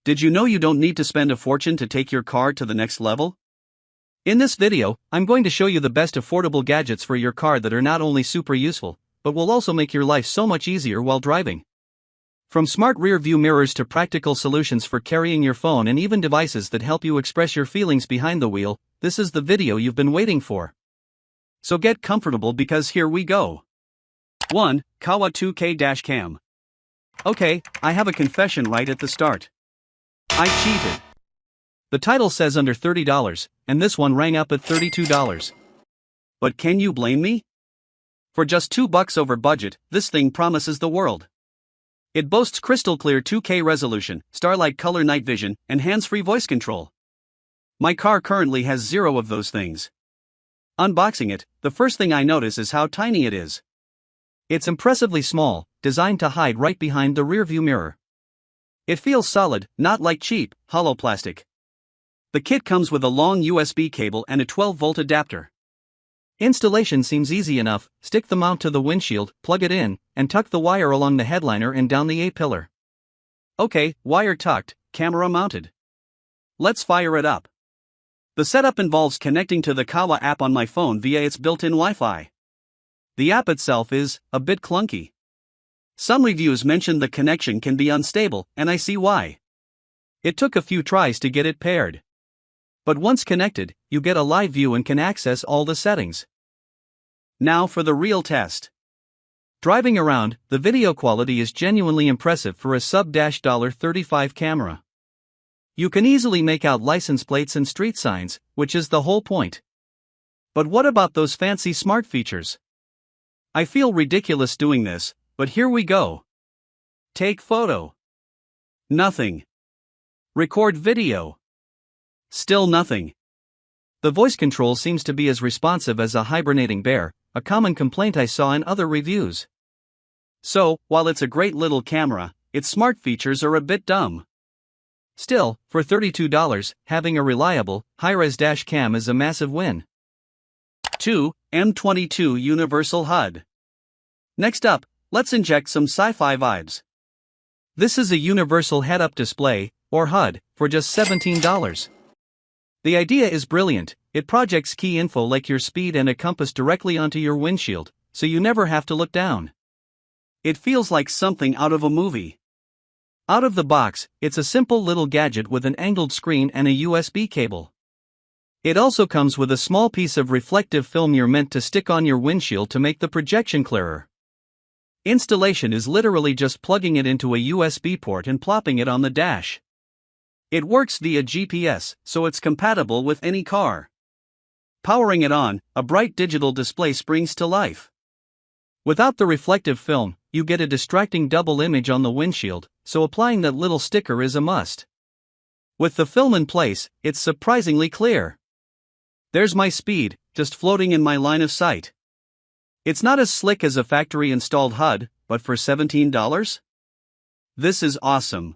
Did you know you don't need to spend a fortune to take your car to the next level? In this video, I'm going to show you the best affordable gadgets for your car that are not only super useful, but will also make your life so much easier while driving. From smart rear view mirrors to practical solutions for carrying your phone and even devices that help you express your feelings behind the wheel, this is the video you've been waiting for. So get comfortable because here we go. 1. Kawa 2K Dash Cam. Okay, I have a confession right at the start. I cheated. The title says under $30, and this one rang up at $32. But can you blame me? For just $2 over budget, this thing promises the world. It boasts crystal clear 2K resolution, starlight color night vision, and hands-free voice control. My car currently has 0 of those things. Unboxing it, the first thing I notice is how tiny it is. It's impressively small, designed to hide right behind the rearview mirror. It feels solid, not like cheap, hollow plastic. The kit comes with a long USB cable and a 12-volt adapter. Installation seems easy enough. Stick the mount to the windshield, plug it in, and tuck the wire along the headliner and down the A-pillar. Okay, wire tucked, camera mounted. Let's fire it up. The setup involves connecting to the Kawa app on my phone via its built-in Wi-Fi. The app itself is a bit clunky. Some reviews mention the connection can be unstable, and I see why. It took a few tries to get it paired. But once connected, you get a live view and can access all the settings. Now for the real test. Driving around, the video quality is genuinely impressive for a sub-$35 camera. You can easily make out license plates and street signs, which is the whole point. But what about those fancy smart features? I feel ridiculous doing this, but here we go. Take photo. Nothing. Record video. Still nothing. The voice control seems to be as responsive as a hibernating bear, a common complaint I saw in other reviews. So, while it's a great little camera, its smart features are a bit dumb. Still, for $32, having a reliable, high-res dash cam is a massive win. 2. M22 Universal HUD. Next up, let's inject some sci-fi vibes. This is a universal head-up display, or HUD, for just $17. The idea is brilliant. It projects key info like your speed and a compass directly onto your windshield, so you never have to look down. It feels like something out of a movie. Out of the box, it's a simple little gadget with an angled screen and a USB cable. It also comes with a small piece of reflective film you're meant to stick on your windshield to make the projection clearer. Installation is literally just plugging it into a USB port and plopping it on the dash. It works via GPS, so it's compatible with any car. Powering it on, a bright digital display springs to life. Without the reflective film, you get a distracting double image on the windshield, so applying that little sticker is a must. With the film in place, it's surprisingly clear. There's my speed, just floating in my line of sight. It's not as slick as a factory-installed HUD, but for $17? This is awesome.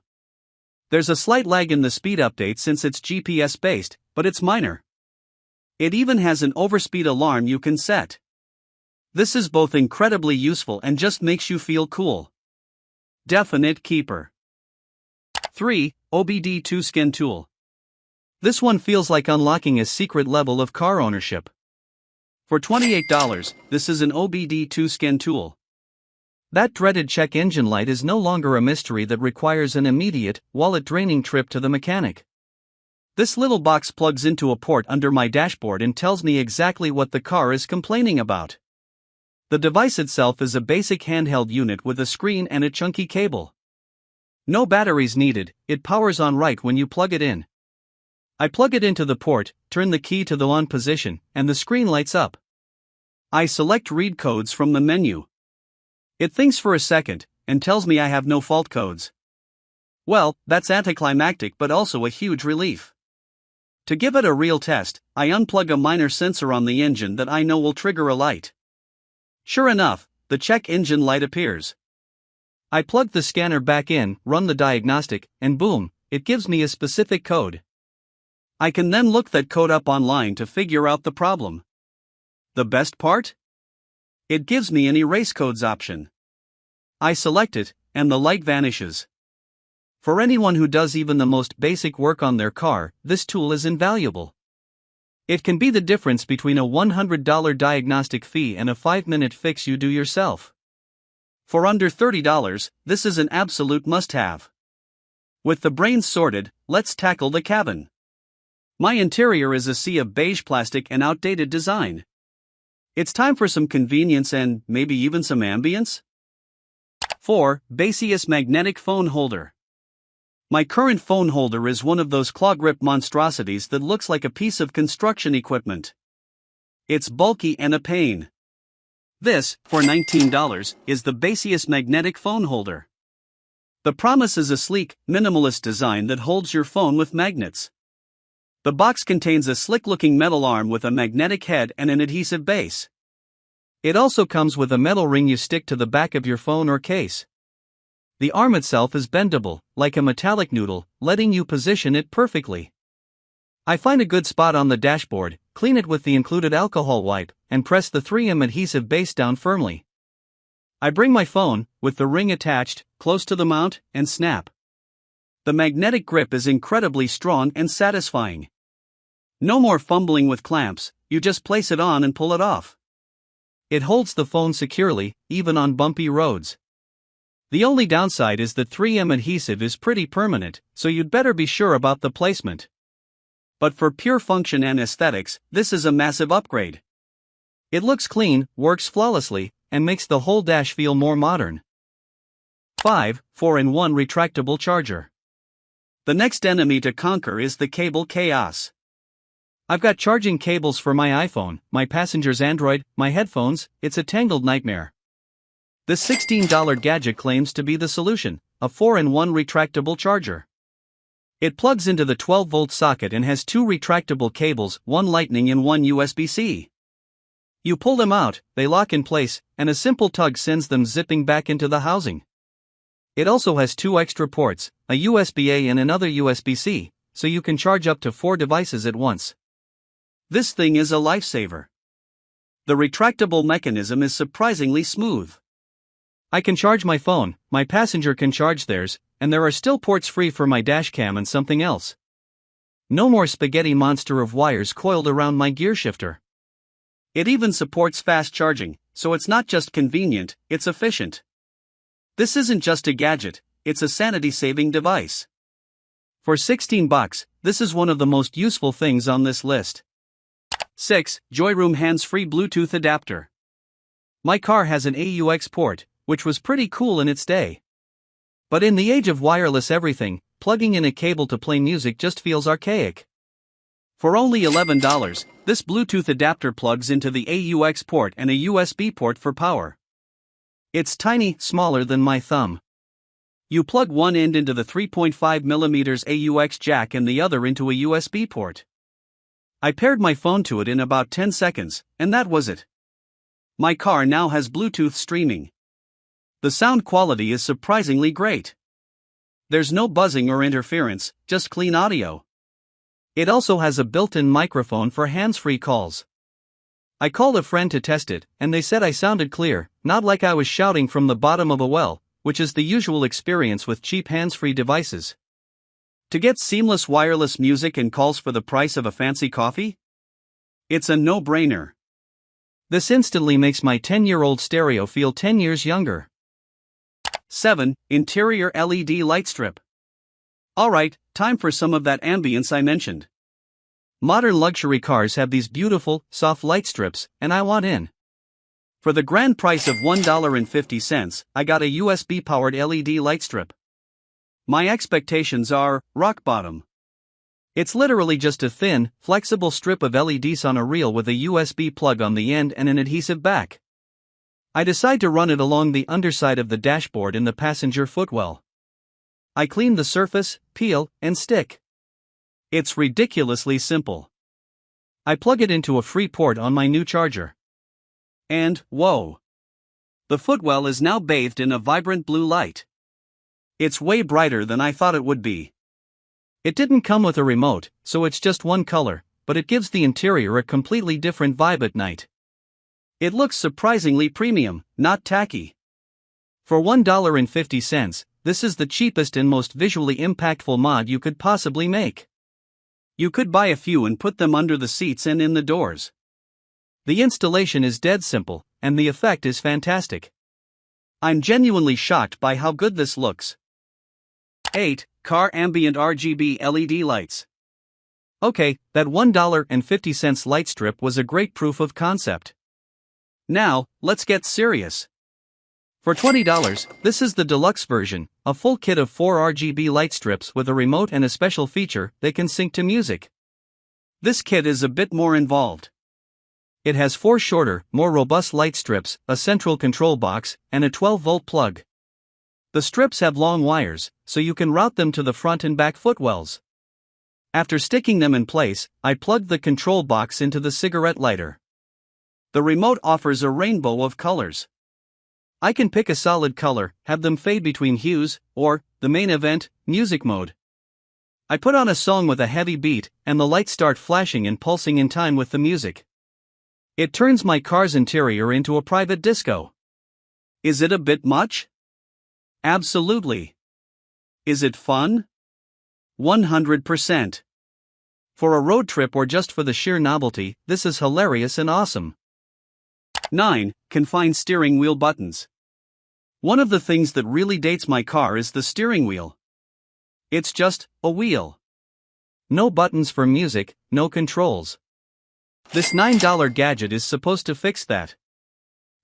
There's a slight lag in the speed update since it's GPS-based, but it's minor. It even has an overspeed alarm you can set. This is both incredibly useful and just makes you feel cool. Definite keeper. 3. OBD2 Scan Tool. This one feels like unlocking a secret level of car ownership. For $28, this is an OBD2 scan tool. That dreaded check engine light is no longer a mystery that requires an immediate, wallet-draining trip to the mechanic. This little box plugs into a port under my dashboard and tells me exactly what the car is complaining about. The device itself is a basic handheld unit with a screen and a chunky cable. No batteries needed, it powers on right when you plug it in. I plug it into the port, turn the key to the on position, and the screen lights up. I select read codes from the menu. It thinks for a second, and tells me I have no fault codes. Well, that's anticlimactic but also a huge relief. To give it a real test, I unplug a minor sensor on the engine that I know will trigger a light. Sure enough, the check engine light appears. I plug the scanner back in, run the diagnostic, and boom, it gives me a specific code. I can then look that code up online to figure out the problem. The best part? It gives me an erase codes option. I select it, and the light vanishes. For anyone who does even the most basic work on their car, this tool is invaluable. It can be the difference between a $100 diagnostic fee and a 5-minute fix you do yourself. For under $30, this is an absolute must-have. With the brains sorted, let's tackle the cabin. My interior is a sea of beige plastic and outdated design. It's time for some convenience and maybe even some ambience? 4. Baseus Magnetic Phone Holder. My current phone holder is one of those claw-grip monstrosities that looks like a piece of construction equipment. It's bulky and a pain. This, for $19, is the Baseus Magnetic Phone Holder. The promise is a sleek, minimalist design that holds your phone with magnets. The box contains a slick-looking metal arm with a magnetic head and an adhesive base. It also comes with a metal ring you stick to the back of your phone or case. The arm itself is bendable, like a metallic noodle, letting you position it perfectly. I find a good spot on the dashboard, clean it with the included alcohol wipe, and press the 3M adhesive base down firmly. I bring my phone, with the ring attached, close to the mount, and snap. The magnetic grip is incredibly strong and satisfying. No more fumbling with clamps, you just place it on and pull it off. It holds the phone securely, even on bumpy roads. The only downside is that 3M adhesive is pretty permanent, so you'd better be sure about the placement. But for pure function and aesthetics, this is a massive upgrade. It looks clean, works flawlessly, and makes the whole dash feel more modern. 5. 4-in-1 retractable charger. The next enemy to conquer is the cable chaos. I've got charging cables for my iPhone, my passenger's Android, my headphones. It's a tangled nightmare. This $16 gadget claims to be the solution, a 4-in-1 retractable charger. It plugs into the 12-volt socket and has 2 retractable cables, one Lightning and one USB-C. You pull them out, they lock in place, and a simple tug sends them zipping back into the housing. It also has 2 extra ports, a USB-A and another USB-C, so you can charge up to 4 devices at once. This thing is a lifesaver. The retractable mechanism is surprisingly smooth. I can charge my phone, my passenger can charge theirs, and there are still ports free for my dashcam and something else. No more spaghetti monster of wires coiled around my gear shifter. It even supports fast charging, so it's not just convenient, it's efficient. This isn't just a gadget, it's a sanity-saving device. For $16, this is one of the most useful things on this list. 6. Joyroom hands-free Bluetooth adapter. My car has an AUX port, which was pretty cool in its day. But in the age of wireless everything, plugging in a cable to play music just feels archaic. For only $11, this Bluetooth adapter plugs into the AUX port and a USB port for power. It's tiny, smaller than my thumb. You plug one end into the 3.5mm AUX jack and the other into a USB port. I paired my phone to it in about 10 seconds, and that was it. My car now has Bluetooth streaming. The sound quality is surprisingly great. There's no buzzing or interference, just clean audio. It also has a built-in microphone for hands-free calls. I called a friend to test it, and they said I sounded clear, not like I was shouting from the bottom of a well, which is the usual experience with cheap hands-free devices. To get seamless wireless music and calls for the price of a fancy coffee? It's a no-brainer. This instantly makes my 10-year-old stereo feel 10 years younger. 7. Interior LED light strip. Alright, time for some of that ambience I mentioned. Modern luxury cars have these beautiful, soft light strips, and I want in. For the grand price of $1.50, I got a USB-powered LED light strip. My expectations are rock bottom. It's literally just a thin, flexible strip of LEDs on a reel with a USB plug on the end and an adhesive back. I decide to run it along the underside of the dashboard in the passenger footwell. I clean the surface, peel, and stick. It's ridiculously simple. I plug it into a free port on my new charger. And, whoa! The footwell is now bathed in a vibrant blue light. It's way brighter than I thought it would be. It didn't come with a remote, so it's just one color, but it gives the interior a completely different vibe at night. It looks surprisingly premium, not tacky. For $1.50, this is the cheapest and most visually impactful mod you could possibly make. You could buy a few and put them under the seats and in the doors. The installation is dead simple, and the effect is fantastic. I'm genuinely shocked by how good this looks. 8. Car Ambient RGB LED Lights. Okay, that $1.50 light strip was a great proof of concept. Now, let's get serious. For $20, this is the deluxe version, a full kit of 4 RGB light strips with a remote and a special feature they can sync to music. This kit is a bit more involved. It has 4 shorter, more robust light strips, a central control box, and a 12-volt plug. The strips have long wires, so you can route them to the front and back footwells. After sticking them in place, I plugged the control box into the cigarette lighter. The remote offers a rainbow of colors. I can pick a solid color, have them fade between hues, or, the main event, music mode. I put on a song with a heavy beat, and the lights start flashing and pulsing in time with the music. It turns my car's interior into a private disco. Is it a bit much? Absolutely. Is it fun? 100%. For a road trip or just for the sheer novelty, this is hilarious and awesome. 9. Confined steering wheel buttons. One of the things that really dates my car is the steering wheel. It's just a wheel. No buttons for music, no controls. This $9 gadget is supposed to fix that.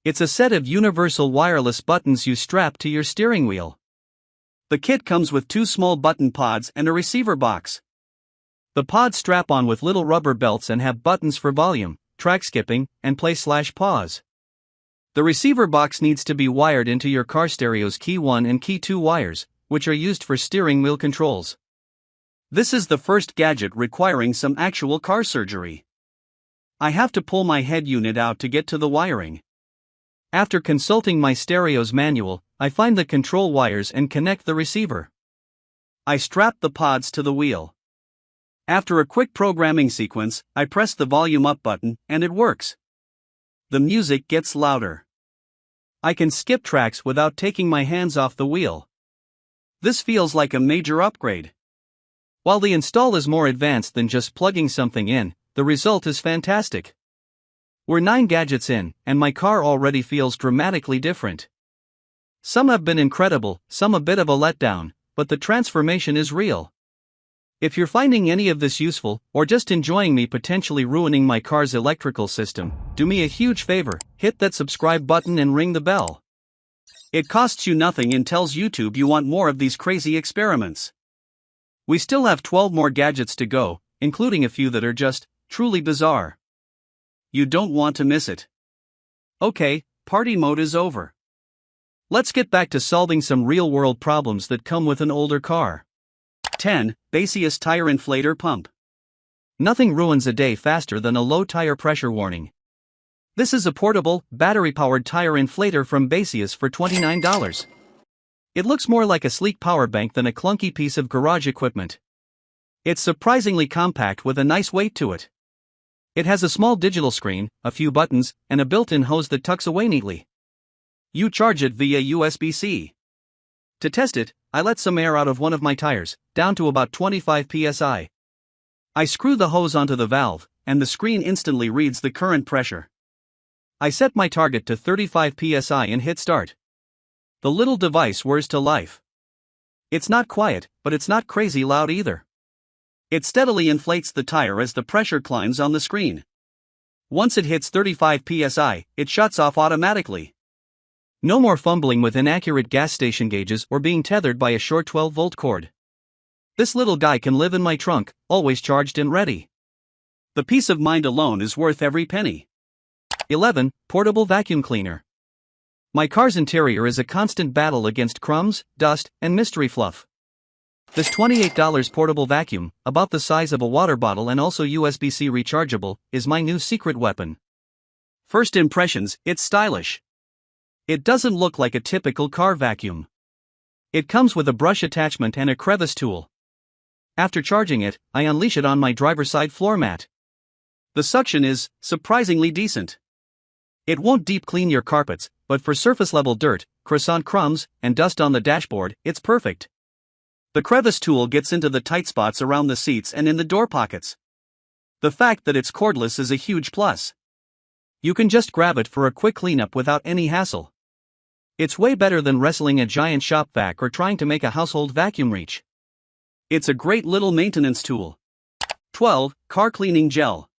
It's a set of universal wireless buttons you strap to your steering wheel. The kit comes with 2 small button pods and a receiver box. The pods strap on with little rubber belts and have buttons for volume, track skipping, and play/pause. The receiver box needs to be wired into your car stereo's key 1 and key 2 wires, which are used for steering wheel controls. This is the first gadget requiring some actual car surgery. I have to pull my head unit out to get to the wiring. After consulting my stereo's manual, I find the control wires and connect the receiver. I strap the pods to the wheel. After a quick programming sequence, I press the volume up button, and it works. The music gets louder. I can skip tracks without taking my hands off the wheel. This feels like a major upgrade. While the install is more advanced than just plugging something in, the result is fantastic. We're 9 gadgets in, and my car already feels dramatically different. Some have been incredible, some a bit of a letdown, but the transformation is real. If you're finding any of this useful, or just enjoying me potentially ruining my car's electrical system, do me a huge favor, hit that subscribe button and ring the bell. It costs you nothing and tells YouTube you want more of these crazy experiments. We still have 12 more gadgets to go, including a few that are just truly bizarre. You don't want to miss it. Okay, party mode is over. Let's get back to solving some real-world problems that come with an older car. 10. Baseus Tire Inflator Pump. Nothing ruins a day faster than a low tire pressure warning. This is a portable, battery-powered tire inflator from Baseus for $29. It looks more like a sleek power bank than a clunky piece of garage equipment. It's surprisingly compact with a nice weight to it. It has a small digital screen, a few buttons, and a built-in hose that tucks away neatly. You charge it via USB-C. To test it, I let some air out of one of my tires, down to about 25 psi. I screw the hose onto the valve, and the screen instantly reads the current pressure. I set my target to 35 psi and hit start. The little device whirs to life. It's not quiet, but it's not crazy loud either. It steadily inflates the tire as the pressure climbs on the screen. Once it hits 35 psi, it shuts off automatically. No more fumbling with inaccurate gas station gauges or being tethered by a short 12-volt cord. This little guy can live in my trunk, always charged and ready. The peace of mind alone is worth every penny. 11. Portable Vacuum Cleaner. My car's interior is a constant battle against crumbs, dust, and mystery fluff. This $28 portable vacuum, about the size of a water bottle and also USB-C rechargeable, is my new secret weapon. First impressions, it's stylish. It doesn't look like a typical car vacuum. It comes with a brush attachment and a crevice tool. After charging it, I unleash it on my driver's side floor mat. The suction is surprisingly decent. It won't deep clean your carpets, but for surface level dirt, croissant crumbs, and dust on the dashboard, it's perfect. The crevice tool gets into the tight spots around the seats and in the door pockets. The fact that it's cordless is a huge plus. You can just grab it for a quick cleanup without any hassle. It's way better than wrestling a giant shop vac or trying to make a household vacuum reach. It's a great little maintenance tool. 12. Car cleaning gel.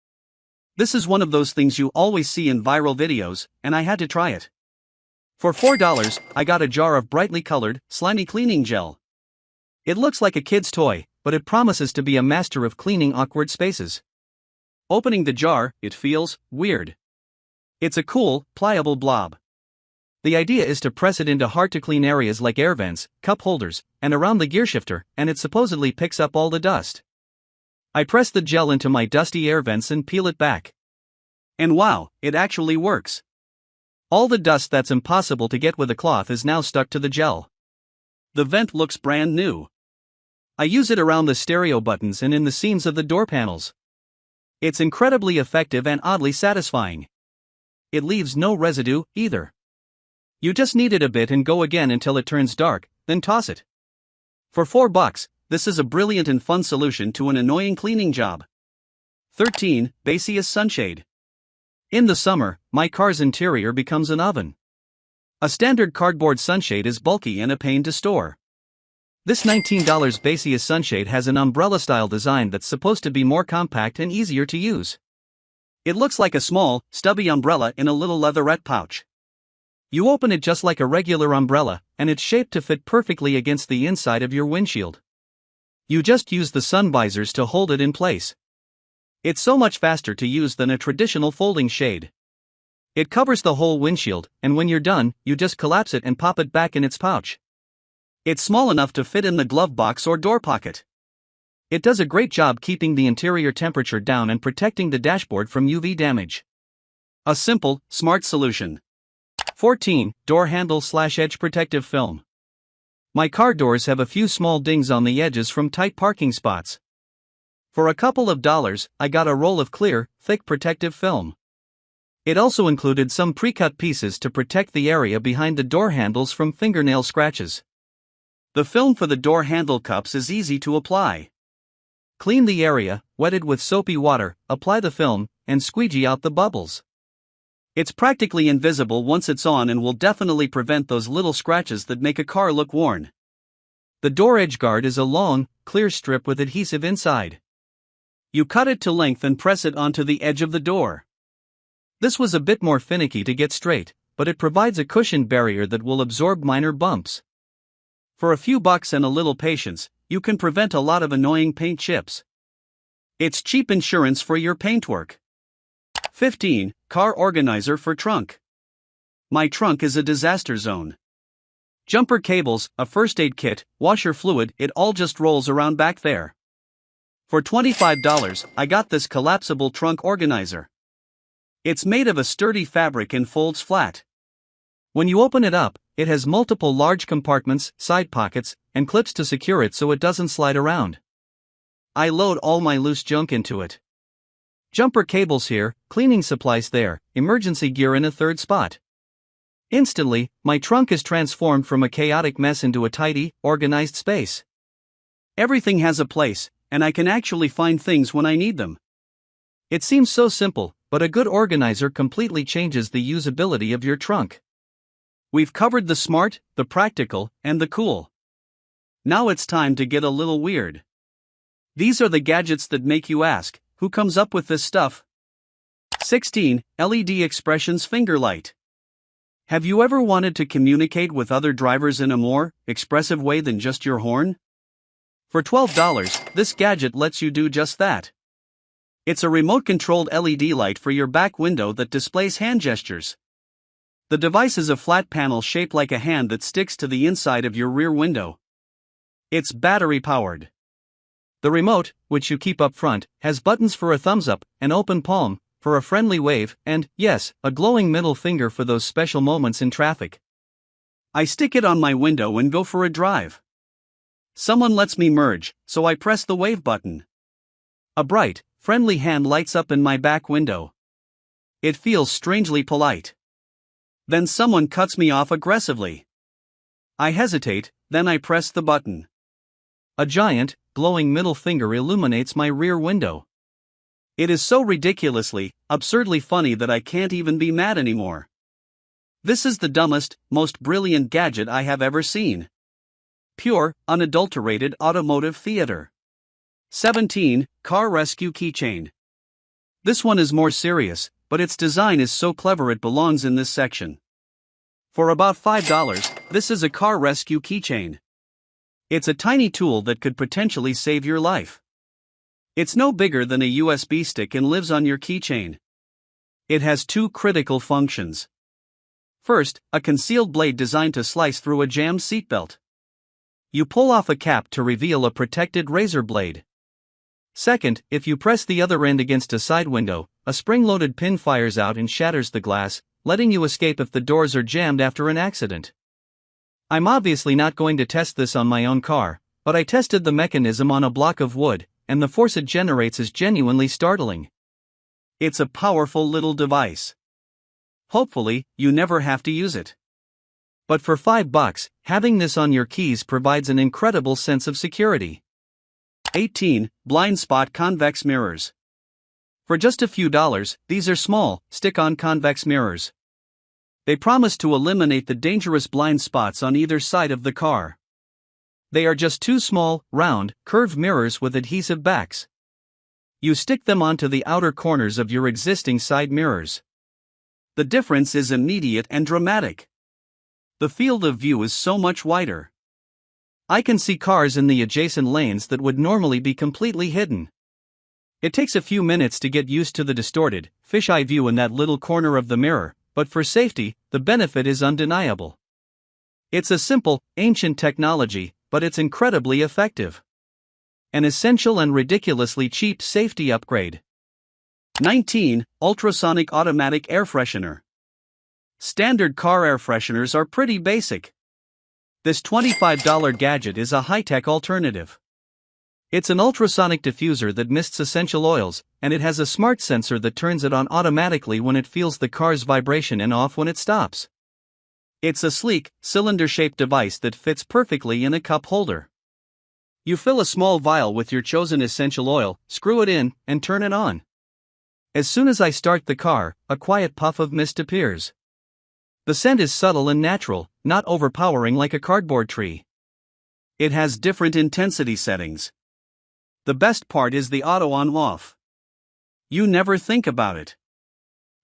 This is one of those things you always see in viral videos, and I had to try it. For $4, I got a jar of brightly colored, slimy cleaning gel. It looks like a kid's toy, but it promises to be a master of cleaning awkward spaces. Opening the jar, it feels weird. It's a cool, pliable blob. The idea is to press it into hard-to-clean areas like air vents, cup holders, and around the gearshifter, and it supposedly picks up all the dust. I press the gel into my dusty air vents and peel it back. And wow, it actually works. All the dust that's impossible to get with a cloth is now stuck to the gel. The vent looks brand new. I use it around the stereo buttons and in the seams of the door panels. It's incredibly effective and oddly satisfying. It leaves no residue, either. You just knead it a bit and go again until it turns dark, then toss it. For $4, this is a brilliant and fun solution to an annoying cleaning job. 13. Baseous sunshade. In the summer, my car's interior becomes an oven. A standard cardboard sunshade is bulky and a pain to store. This $19 Baseous sunshade has an umbrella-style design that's supposed to be more compact and easier to use. It looks like a small, stubby umbrella in a little leatherette pouch. You open it just like a regular umbrella, and it's shaped to fit perfectly against the inside of your windshield. You just use the sun visors to hold it in place. It's so much faster to use than a traditional folding shade. It covers the whole windshield, and when you're done, you just collapse it and pop it back in its pouch. It's small enough to fit in the glove box or door pocket. It does a great job keeping the interior temperature down and protecting the dashboard from UV damage. A simple, smart solution. 14. Door handle/edge protective film. My car doors have a few small dings on the edges from tight parking spots. For a couple of dollars, I got a roll of clear, thick protective film. It also included some pre-cut pieces to protect the area behind the door handles from fingernail scratches. The film for the door handle cups is easy to apply. Clean the area, wet it with soapy water, apply the film, and squeegee out the bubbles. It's practically invisible once it's on and will definitely prevent those little scratches that make a car look worn. The door edge guard is a long, clear strip with adhesive inside. You cut it to length and press it onto the edge of the door. This was a bit more finicky to get straight, but it provides a cushioned barrier that will absorb minor bumps. For a few bucks and a little patience, you can prevent a lot of annoying paint chips. It's cheap insurance for your paintwork. 15. Car organizer for trunk. My trunk is a disaster zone. Jumper cables, a first aid kit, washer fluid, it all just rolls around back there. For $25, I got this collapsible trunk organizer. It's made of a sturdy fabric and folds flat. When you open it up, it has multiple large compartments, side pockets, and clips to secure it so it doesn't slide around. I load all my loose junk into it. Jumper cables here, cleaning supplies there, emergency gear in a third spot. Instantly, my trunk is transformed from a chaotic mess into a tidy, organized space. Everything has a place, and I can actually find things when I need them. It seems so simple, but a good organizer completely changes the usability of your trunk. We've covered the smart, the practical, and the cool. Now it's time to get a little weird. These are the gadgets that make you ask, who comes up with this stuff? 16. LED expressions finger light. Have you ever wanted to communicate with other drivers in a more expressive way than just your horn? For $12, this gadget lets you do just that. It's a remote-controlled LED light for your back window that displays hand gestures. The device is a flat panel shaped like a hand that sticks to the inside of your rear window. It's battery-powered. The remote, which you keep up front, has buttons for a thumbs up, an open palm, for a friendly wave, and, yes, a glowing middle finger for those special moments in traffic. I stick it on my window and go for a drive. Someone lets me merge, so I press the wave button. A bright, friendly hand lights up in my back window. It feels strangely polite. Then someone cuts me off aggressively. I hesitate, then I press the button. A giant, glowing middle finger illuminates my rear window. It is so ridiculously, absurdly funny that I can't even be mad anymore. This is the dumbest, most brilliant gadget I have ever seen. Pure, unadulterated automotive theater. 17. Car Rescue Keychain. This one is more serious, but its design is so clever it belongs in this section. For about $5, this is a car rescue keychain. It's a tiny tool that could potentially save your life. It's no bigger than a USB stick and lives on your keychain. It has two critical functions. First, a concealed blade designed to slice through a jammed seatbelt. You pull off a cap to reveal a protected razor blade. Second, if you press the other end against a side window, a spring-loaded pin fires out and shatters the glass, letting you escape if the doors are jammed after an accident. I'm obviously not going to test this on my own car, but I tested the mechanism on a block of wood, and the force it generates is genuinely startling. It's a powerful little device. Hopefully, you never have to use it. But for $5, having this on your keys provides an incredible sense of security. 18. Blind Spot Convex Mirrors. For just a few dollars, these are small, stick-on convex mirrors. They promise to eliminate the dangerous blind spots on either side of the car. They are just two small, round, curved mirrors with adhesive backs. You stick them onto the outer corners of your existing side mirrors. The difference is immediate and dramatic. The field of view is so much wider. I can see cars in the adjacent lanes that would normally be completely hidden. It takes a few minutes to get used to the distorted, fisheye view in that little corner of the mirror, but for safety, the benefit is undeniable. It's a simple, ancient technology, but it's incredibly effective. An essential and ridiculously cheap safety upgrade. 19. Ultrasonic Automatic Air Freshener. Standard car air fresheners are pretty basic. This $25 gadget is a high-tech alternative. It's an ultrasonic diffuser that mists essential oils, and it has a smart sensor that turns it on automatically when it feels the car's vibration and off when it stops. It's a sleek, cylinder-shaped device that fits perfectly in a cup holder. You fill a small vial with your chosen essential oil, screw it in, and turn it on. As soon as I start the car, a quiet puff of mist appears. The scent is subtle and natural, not overpowering like a cardboard tree. It has different intensity settings. The best part is the auto on-off. You never think about it.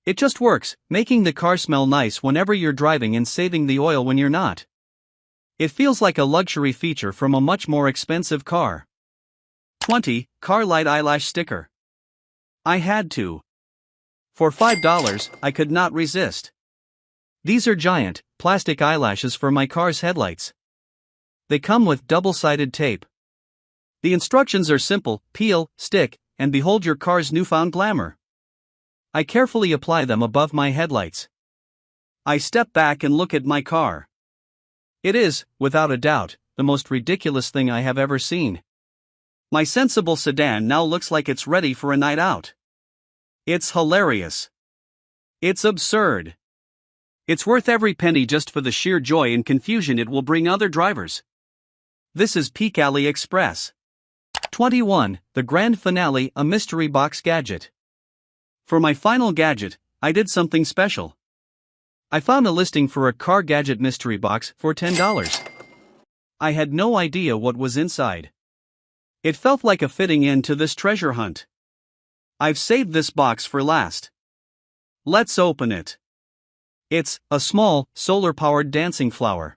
It just works, making the car smell nice whenever you're driving and saving the oil when you're not. It feels like a luxury feature from a much more expensive car. 20. Car Light Eyelash Sticker. I had to. For $5, I could not resist. These are giant, plastic eyelashes for my car's headlights. They come with double-sided tape. The instructions are simple: peel, stick, and behold your car's newfound glamour. I carefully apply them above my headlights. I step back and look at my car. It is, without a doubt, the most ridiculous thing I have ever seen. My sensible sedan now looks like it's ready for a night out. It's hilarious. It's absurd. It's worth every penny just for the sheer joy and confusion it will bring other drivers. This is peak AliExpress. 21. The Grand Finale, a mystery box gadget. For my final gadget, I did something special. I found a listing for a car gadget mystery box for $10. I had no idea what was inside. It felt like a fitting end to this treasure hunt. I've saved this box for last. Let's open it. It's a small, solar-powered dancing flower.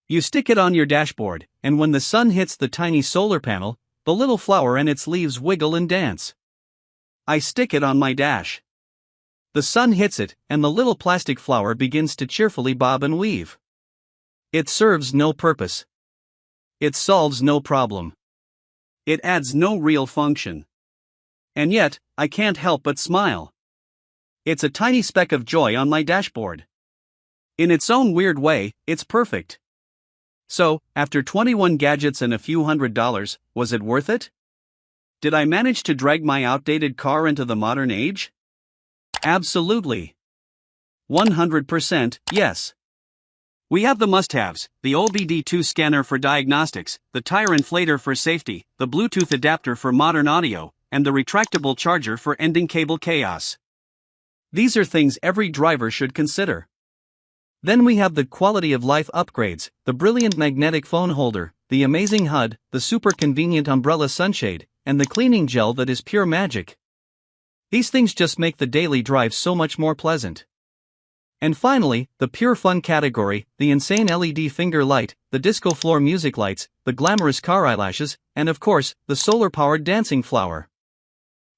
You stick it on your dashboard, and when the sun hits the tiny solar panel, the little flower and its leaves wiggle and dance. I stick it on my dash. The sun hits it, and the little plastic flower begins to cheerfully bob and weave. It serves no purpose. It solves no problem. It adds no real function. And yet, I can't help but smile. It's a tiny speck of joy on my dashboard. In its own weird way, it's perfect. So, after 21 gadgets and a few $100s, was it worth it? Did I manage to drag my outdated car into the modern age? Absolutely. 100% yes. We have the must-haves: the OBD2 scanner for diagnostics, the tire inflator for safety, the Bluetooth adapter for modern audio, and the retractable charger for ending cable chaos. These are things every driver should consider. Then we have the quality of life upgrades: the brilliant magnetic phone holder, the amazing HUD, the super convenient umbrella sunshade, and the cleaning gel that is pure magic. These things just make the daily drive so much more pleasant. And finally, the pure fun category: the insane LED finger light, the disco floor music lights, the glamorous car eyelashes, and of course, the solar-powered dancing flower.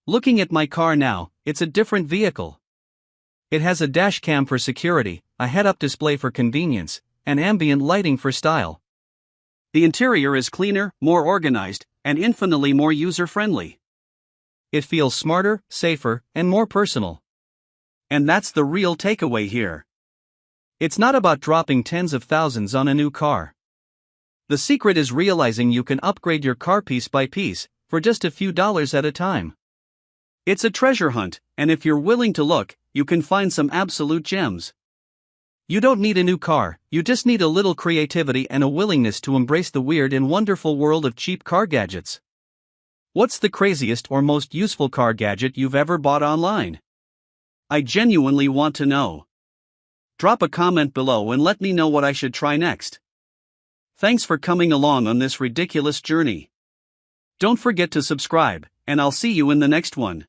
Looking at my car now, it's a different vehicle. It has a dash cam for security, a head-up display for convenience, and ambient lighting for style. The interior is cleaner, more organized, and infinitely more user-friendly. It feels smarter, safer, and more personal. And that's the real takeaway here. It's not about dropping tens of thousands on a new car. The secret is realizing you can upgrade your car piece by piece, for just a few dollars at a time. It's a treasure hunt, and if you're willing to look, you can find some absolute gems. You don't need a new car, you just need a little creativity and a willingness to embrace the weird and wonderful world of cheap car gadgets. What's the craziest or most useful car gadget you've ever bought online? I genuinely want to know. Drop a comment below and let me know what I should try next. Thanks for coming along on this ridiculous journey. Don't forget to subscribe, and I'll see you in the next one.